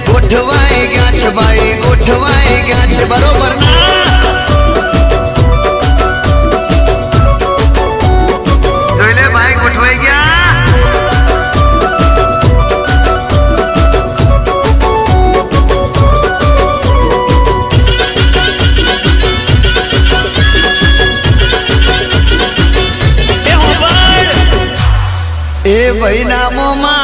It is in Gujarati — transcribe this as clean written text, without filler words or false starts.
ગોઠવાઈ ગયા છે ભાઈ ગોઠવાઈ ગયા છે બરોબર ના જોઈ લે ભાઈ ગોઠવાઈ ગયા એ ભાઈ ના મોમાં